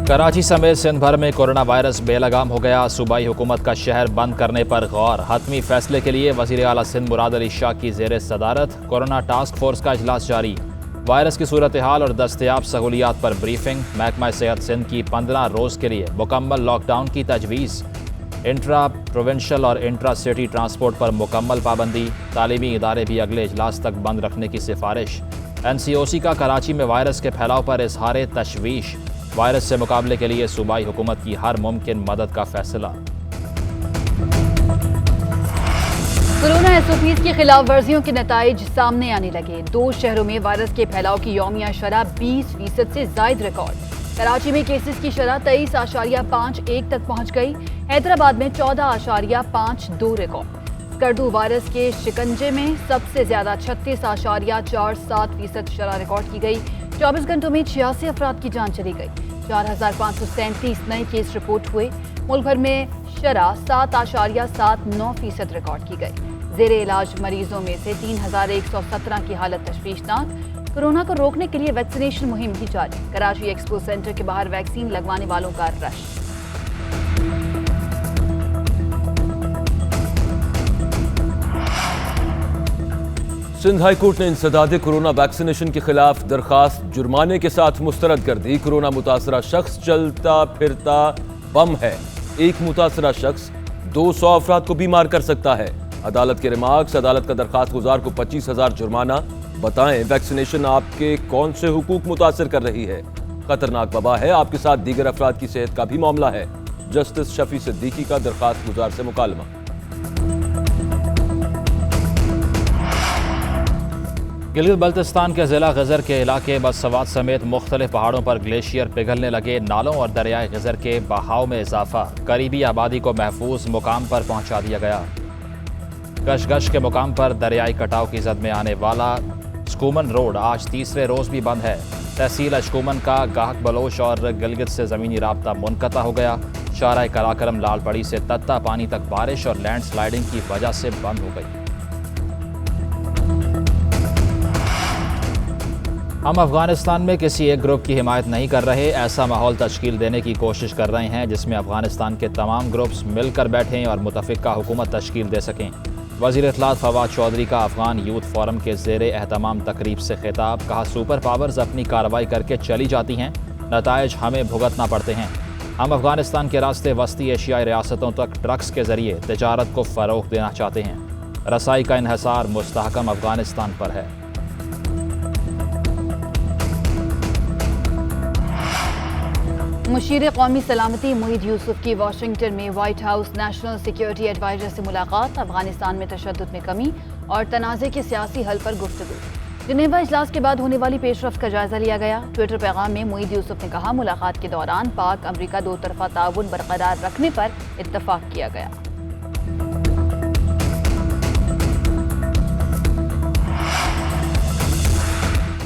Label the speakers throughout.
Speaker 1: कराची समेत सिंध भर में कोरोना वायरस बेलगाम हो गया। सूबाई हुकूमत का शहर बंद करने पर गौर। हतमी फैसले के लिए वज़ीर आला सिंध मुराद अली शाह की ज़ेर सदारत कोरोना टास्क फोर्स का इजलास जारी। वायरस की सूरत हाल और दस्तयाब सहूलियात पर ब्रीफिंग। महकमा सेहत सिंध की 15 रोज़ के लिए मुकम्मल लॉकडाउन की तजवीज़। इंट्रा प्रोविंशल और इंट्रा सिटी ट्रांसपोर्ट पर मुकम्मल पाबंदी। तालीमी इदारे भी अगले इजलास तक बंद रखने की सिफारिश। NCOC का कराची में वायरस के फैलाव पर इजहार तशवीश। वायरस से मुकाबले के लिए सूबाई हुकूमत की हर मुमकिन मदद का फैसला।
Speaker 2: कोरोना SOPs की खिलाफ वर्जियों के नताइज सामने आने लगे। 2 शहरों में वायरस के फैलाव की यौमिया शरह 20% से जायद रिकॉर्ड। कराची में केसेस की शरह 23.51 तक पहुंच गई। हैदराबाद में 14.52 रिकॉर्ड। स्कर्दू वायरस के शिकंजे में सबसे ज्यादा 36.47% शरह रिकॉर्ड की गई। 24 घंटों में 86 अफराद की जान चली गई। 4,537 नए केस रिपोर्ट हुए। मुल्क भर में शरह 7.79% रिकॉर्ड की गई। ज़ेरे इलाज मरीजों में से 3,117 की हालत तशवीशनाक। कोरोना को रोकने के लिए वैक्सीनेशन मुहिम भी जारी। कराची एक्सपो सेंटर के बाहर वैक्सीन लगवाने वालों का रश।
Speaker 3: सिंध हाई कोर्ट ने इंसदाद कोरोना वैक्सीनेशन के खिलाफ दरखास्त जुर्माने के साथ मुस्तरद कर दी। कोरोना मुतासरा शख्स चलता फिरता बम है। एक मुतासरा शख्स 200 अफराद को बीमार कर सकता है। अदालत के रिमार्क्स। अदालत का दरखास्त गुजार को 25,000 जुर्माना। बताएं वैक्सीनेशन आपके कौन से हुकूक मुतासर कर रही है। खतरनाक वबा है, आपके साथ दीगर अफराद की सेहत का भी मामला है। जस्टिस शफी सिद्दीकी का दरखास्त गुजार से मुकालमा।
Speaker 1: गिलगित बल्तिस्तान के ज़िला गजर के इलाके बदसवात समेत मुख्तलिफ पहाड़ों पर ग्लेशियर पिघलने लगे। नालों और दरियाए गजर के बहाव में इजाफा। करीबी आबादी को महफूज मुकाम पर पहुंचा दिया गया। गश के मुकाम पर दरियाई कटाव की जद में आने वाला स्कूमन रोड आज तीसरे रोज़ भी बंद है। तहसील अशकूमन का गाहक बलोच और गिलगित से ज़मीनी राब्ता मुनक़ता हो गया। शाहराह कराकरम लालपड़ी से तत्ता पानी तक बारिश और लैंड स्लाइडिंग की वजह से बंद हो गई। हम अफगानिस्तान में किसी एक ग्रुप की हिमायत नहीं कर रहे। ऐसा माहौल तश्कील देने की कोशिश कर रहे हैं जिसमें अफगानिस्तान के तमाम ग्रुप्स मिलकर बैठें और मुतफ़िक़ा हुकूमत तश्कील दे सकें। वज़ीर इत्तलात फवाद चौधरी का अफगान यूथ फोरम के ज़ेरे एहतमाम तकरीब से खिताब। कहा सुपर पावर्स अपनी कार्रवाई करके चली जाती हैं, नताइज हमें भुगतना पड़ते हैं। हम अफगानिस्तान के रास्ते वस्ती एशियाई रियासतों तक ट्रक्स के ज़रिए तिजारत को फ़रोग़ देना चाहते हैं। रसाई का इन्हसार मुस्तहकम अफगानिस्तान पर है।
Speaker 2: मुशीर कौमी सलामती मोहिद यूसुफ की वाशिंगटन में White House national security adviser से मुलाकात। अफगानिस्तान में तशद्दुद में कमी और तनाज़े के सियासी हल पर गुफ्तगू। जिनेवा इजलास के बाद होने वाली पेशरफ्त का जायजा लिया गया। ट्विटर पैगाम में मोहिद यूसुफ ने कहा मुलाकात के दौरान पाक अमरीका 2 तरफ़ा ताउन बरकरार रखने पर इत्तफाक किया गया।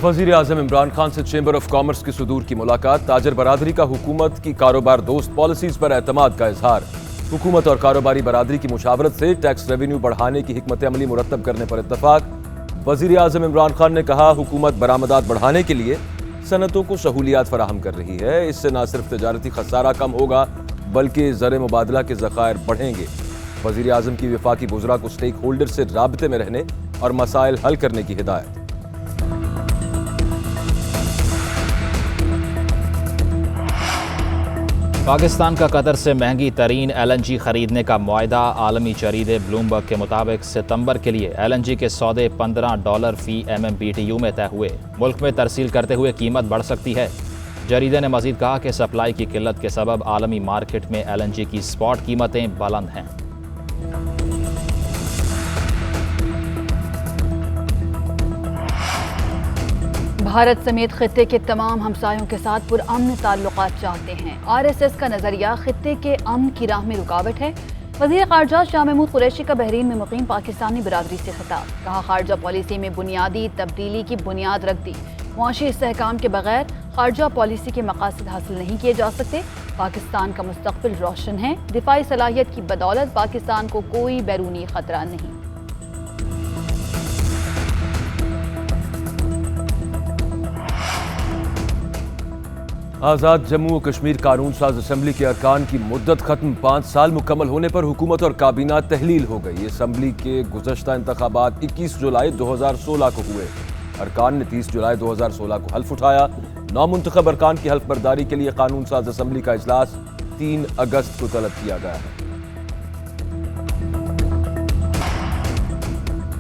Speaker 3: वज़ीर आज़म इमरान खान से चेंबर ऑफ कॉमर्स की सुदूर की मुलाकात। ताजर बरादरी का हुकूमत की कारोबार दोस्त पॉलिसीज पर एतमाद का इजहार। हुकूमत और कारोबारी बरादरी की मुशावरत से टैक्स रेवेन्यू बढ़ाने की हिकमत अमली मुरतब करने पर इत्तफाक। वज़ीर आज़म इमरान खान ने कहा हुकूमत बरामदात बढ़ाने के लिए सनतों को सहूलियात फराहम कर रही है। इससे न सिर्फ तजारती खसारा कम होगा बल्कि ज़र मुबादला के ज़खायर बढ़ेंगे। वज़ीर आज़म की वफाकी वज़रा को स्टेक होल्डर से राबते में रहने और मसाइल हल करने की हिदायत।
Speaker 1: पाकिस्तान का कतर से महंगी तरीन LNG खरीदने का मुआहदा। आलमी जरीदे ब्लूमबर्ग के मुताबिक सितंबर के लिए LNG के सौदे $15 फी MMBTU में तय हुए। मुल्क में तरसील करते हुए कीमत बढ़ सकती है। जरीदे ने मजीद कहा कि सप्लाई की किल्लत के सबब आलमी मार्केट में LNG की स्पॉट कीमतें बुलंद हैं।
Speaker 2: भारत समेत खित्ते के तमाम हमसायों के साथ पुरअमन ताल्लुकात चाहते हैं। RSS का नजरिया खित्ते के अमन की राह में रुकावट है। वज़ीर ख़ारजा शाह महमूद कुरैशी का बहरीन में मुक़ीम पाकिस्तानी बरादरी से खिताब। कहा ख़ारजा पॉलिसी में बुनियादी तब्दीली की बुनियाद रख दी। मुआशी इस्तेहकाम के बगैर ख़ारजा पॉलिसी के मक़ासद हासिल नहीं किए जा सकते। पाकिस्तान का मुस्तक़बिल रोशन है। दिफाई सलाहियत की बदौलत पाकिस्तान को कोई बैरूनी ख़तरा नहीं।
Speaker 3: آزاد جموں و کشمیر قانون ساز اسمبلی کے ارکان کی مدت ختم 5 سال مکمل ہونے پر حکومت اور کابینہ تحلیل ہو گئی۔ اسمبلی کے گزشتہ انتخابات 21 جولائی 2016 کو ہوئے۔ ارکان نے 30 جولائی 2016 کو حلف اٹھایا۔ نامنتخب ارکان کی حلف برداری کے لیے قانون ساز اسمبلی کا اجلاس 3 اگست کو طلب کیا گیا ہے۔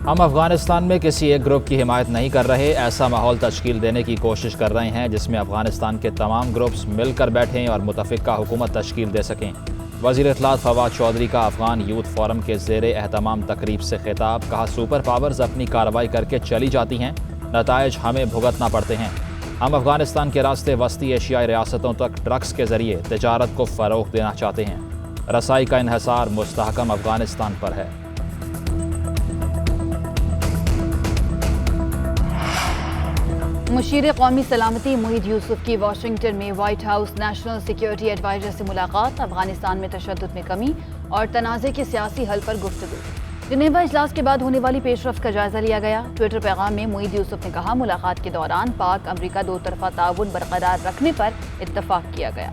Speaker 1: ہم افغانستان میں کسی ایک گروپ کی حمایت نہیں کر رہے، ایسا ماحول تشکیل دینے کی کوشش کر رہے ہیں جس میں افغانستان کے تمام گروپس مل کر بیٹھیں اور متفقہ حکومت تشکیل دے سکیں۔ وزیر اطلاعات فواد چودھری کا افغان یوتھ فورم کے زیر اہتمام تقریب سے خطاب، کہا سپر پاورز اپنی کارروائی کر کے چلی جاتی ہیں، نتائج ہمیں بھگتنا پڑتے ہیں۔ ہم افغانستان کے راستے وسطی ایشیائی ریاستوں تک ڈرگس کے ذریعے تجارت کو فروغ دینا چاہتے ہیں۔ رسائی کا انحصار مستحکم افغانستان پر ہے۔
Speaker 2: مشیر قومی سلامتی محیط یوسف کی واشنگٹن میں White House national security adviser سے ملاقات، افغانستان میں تشدد میں کمی اور تنازع کے سیاسی حل پر گفتگو۔ جنیوا اجلاس کے بعد ہونے والی پیش رفت کا جائزہ لیا گیا۔ ٹویٹر پیغام میں محیط یوسف نے کہا ملاقات کے دوران پاک امریکہ دو طرفہ تعاون برقرار رکھنے پر اتفاق کیا گیا۔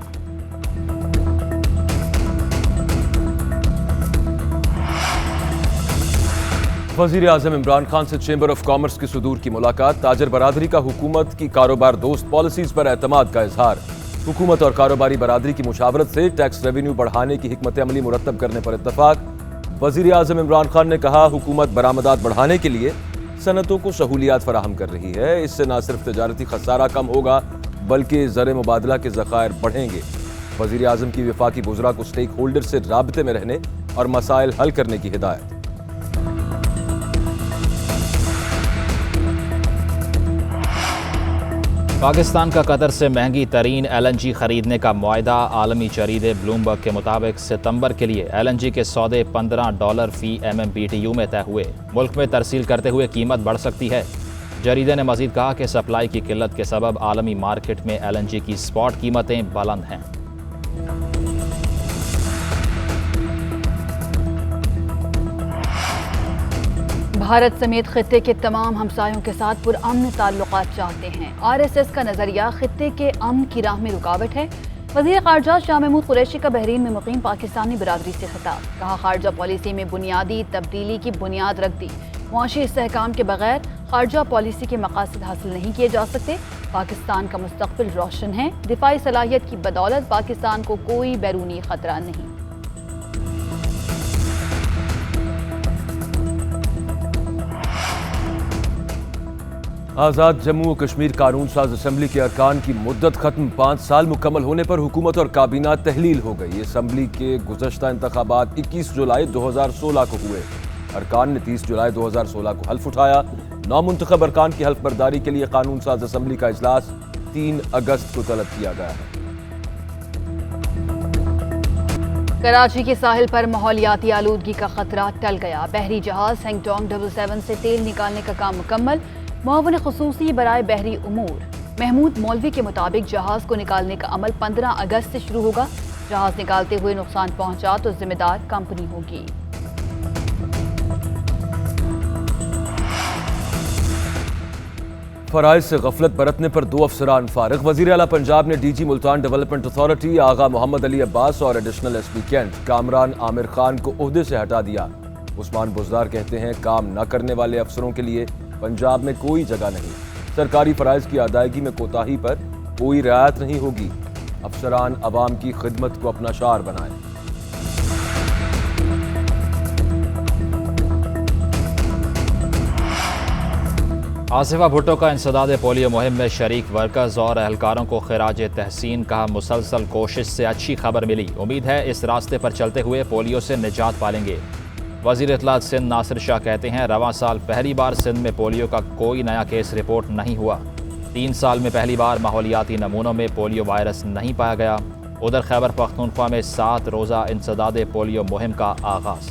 Speaker 3: وزیر اعظم عمران خان سے چیمبر آف کامرس کی صدور کی ملاقات، تاجر برادری کا حکومت کی کاروبار دوست پالیسیز پر اعتماد کا اظہار۔ حکومت اور کاروباری برادری کی مشاورت سے ٹیکس ریونیو بڑھانے کی حکمت عملی مرتب کرنے پر اتفاق۔ وزیر اعظم عمران خان نے کہا حکومت برآمدات بڑھانے کے لیے صنعتوں کو سہولیات فراہم کر رہی ہے، اس سے نہ صرف تجارتی خسارہ کم ہوگا بلکہ زر مبادلہ کے ذخائر بڑھیں گے۔ وزیر اعظم کی وفاقی وزراء کو اسٹیک ہولڈر سے رابطے میں رہنے اور مسائل حل کرنے کی ہدایت۔
Speaker 1: پاکستان کا قطر سے مہنگی ترین LNG خریدنے کا معاہدہ، عالمی جریدے بلومبرگ کے مطابق ستمبر کے لیے LNG کے سودے $15 فی MMBTU میں طے ہوئے۔ ملک میں ترسیل کرتے ہوئے قیمت بڑھ سکتی ہے۔ جریدے نے مزید کہا کہ سپلائی کی قلت کے سبب عالمی مارکیٹ میں LNG کی اسپاٹ قیمتیں بلند ہیں۔
Speaker 2: بھارت سمیت خطے کے تمام ہمسایوں کے ساتھ پرامن تعلقات چاہتے ہیں۔ RSS کا نظریہ خطے کے امن کی راہ میں رکاوٹ ہے۔ وزیر خارجہ شاہ محمود قریشی کا بحرین میں مقیم پاکستانی برادری سے خطاب، کہا خارجہ پالیسی میں بنیادی تبدیلی کی بنیاد رکھ دی۔ معاشی استحکام کے بغیر خارجہ پالیسی کے مقاصد حاصل نہیں کیے جا سکتے۔ پاکستان کا مستقبل روشن ہے۔ دفاعی صلاحیت کی بدولت پاکستان کو کوئی بیرونی خطرہ نہیں۔
Speaker 3: آزاد جموں و کشمیر قانون ساز اسمبلی کے ارکان کی مدت ختم 5 سال مکمل ہونے پر حکومت اور کابینہ تحلیل ہو گئی۔ اسمبلی کے گزشتہ انتخابات 21 جولائی 2016 کو ہوئے۔ ارکان نے 30 جولائی 2016 کو حلف اٹھایا۔ نامنتخب ارکان کی حلف برداری کے لیے قانون ساز اسمبلی کا اجلاس 3 اگست کو طلب کیا گیا ہے۔
Speaker 2: کراچی کے ساحل پر ماحولیاتی آلودگی کا خطرہ ٹل گیا۔ بحری جہاز ہینگٹونگ 77 سے تیل نکالنے کا کام مکمل۔ معاون خصوصی برائے بحری امور محمود مولوی کے مطابق جہاز کو نکالنے کا عمل 15 اگست سے شروع ہوگا۔ جہاز نکالتے ہوئے نقصان پہنچا تو ذمہ دار کمپنی ہوگی۔
Speaker 3: فرائض سے غفلت برتنے پر 2 افسران فارغ۔ وزیر اعلیٰ پنجاب نے DG Multan development authority Agha Muhammad علی عباس اور additional SP Kent Kamran Aamir Khan کو عہدے سے ہٹا دیا۔ عثمان بزدار کہتے ہیں کام نہ کرنے والے افسروں کے لیے پنجاب میں کوئی جگہ نہیں۔ سرکاری فرائض کی ادائیگی میں کوتاہی پر کوئی رعایت نہیں ہوگی۔ افسران عوام کی خدمت کو اپنا شعار بنائیں۔
Speaker 1: آصفہ بھٹو کا انسداد پولیو مہم میں شریک ورکرز اور اہلکاروں کو خراج تحسین، کہا مسلسل کوشش سے اچھی خبر ملی، امید ہے اس راستے پر چلتے ہوئے پولیو سے نجات پالیں گے۔ وزیر اطلاعات سندھ ناصر شاہ کہتے ہیں رواں سال پہلی بار سندھ میں پولیو کا کوئی نیا کیس رپورٹ نہیں ہوا۔ 3 سال میں پہلی بار ماحولیاتی نمونوں میں پولیو وائرس نہیں پایا گیا۔ ادھر خیبر پختونخوا میں 7 روزہ انسداد پولیو مہم کا آغاز۔